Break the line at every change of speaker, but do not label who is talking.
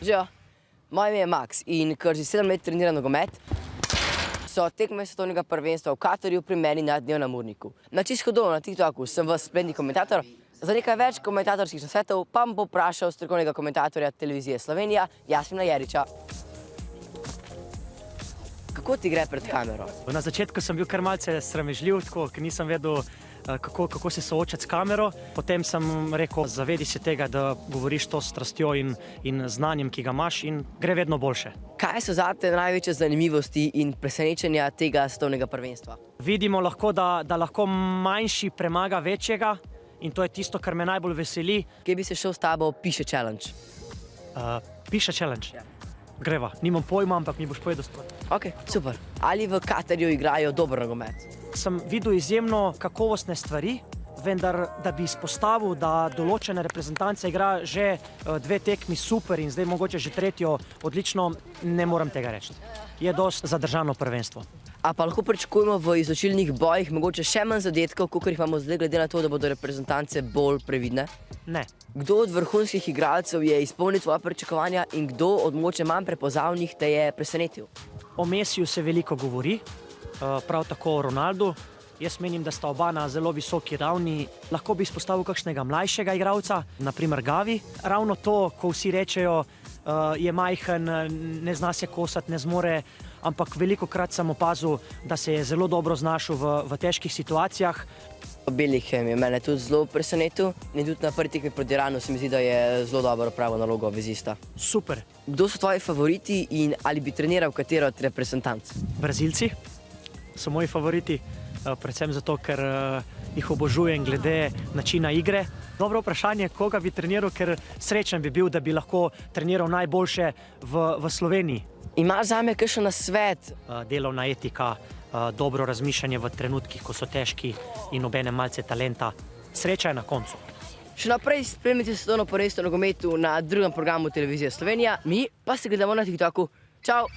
Živijo, moje ime je Max in ker že 7 let treniram nogomet, so tekme svetovnega prvenstva v Katarju pri meni na dnevnem urniku. Na čisto hodovno na TikToku sem vas spletni komentator. Za nekaj več komentatorskih nasvetov pa bom vprašal strokovnega komentatorja televizije Slovenija, Jasmina Jeriča. Kako ti gre pred kamero?
Na začetku sem bil kar malce sramežljiv, ker nisem vedel, kako se soočati s kamero. Potem sem rekel, zavedi se tega, da govoriš to s strastjo in znanjem, ki ga imaš, in gre vedno boljše.
Kaj so zate največje zanimivosti in presenečenja tega svetovnega prvenstva?
Vidimo lahko, da lahko manjši premaga večjega in to je tisto, kar me najbolj veseli.
Kje bi se šel s tabo piše challenge?
Piše challenge? Ja. Greva, nimam pojma, ampak mi boš povedal stvar.
Ok, super. Ali v Katarju igrajo dober nogomet?
Sem videl izjemno kakovostne stvari, vendar da bi izpostavil, da določene reprezentance igra že 2 tekmi super in zdaj mogoče že 3. odlično, ne morem tega reči. Je dosti zadržano prvenstvo.
A pa lahko pričakujemo v izločilnih bojih mogoče še manj zadetkov, kakor jih imamo zdaj, glede na to, da bodo reprezentance bolj previdne?
Ne.
Kdo od vrhunskih igralcev je izpolnil tvoja pričakovanja in kdo od mogoče manj prepoznavnih te je presenetil?
O Messiju se veliko govori, prav tako o Ronaldu. Jaz menim, da sta oba na zelo visoki ravni. Lahko bi izpostavil kakšnega mlajšega igralca, naprimer Gavi. Ravno to, ko vsi rečejo, je majhen, ne zna se kosati, ne zmore, ampak velikokrat sem opazil, da se je zelo dobro znašel v težkih situacijah.
Bellingham je mene tudi zelo presenetil in tudi na prvi tekmi proti Iranu se mi zdi, da je zelo dobro opravil nalogo vezista.
Super.
Kdo so tvoji favoriti in ali bi treniral katero od reprezentanc?
Brazilci so moji favoriti, predvsem zato, ker jih obožujem glede načina igre. Dobro vprašanje, koga bi treniral, ker srečen bi bil, da bi lahko treniral najboljše v Sloveniji.
Imaš zame kakšen nasvet?
Delovna etika, dobro razmišljanje v trenutkih, ko so težki in obenem malce talenta. Sreča je na koncu.
Še naprej spremljajte svetovno prvenstvo v nogometu na drugem programu televizije Slovenija, mi pa se gledamo na TikToku. Čau!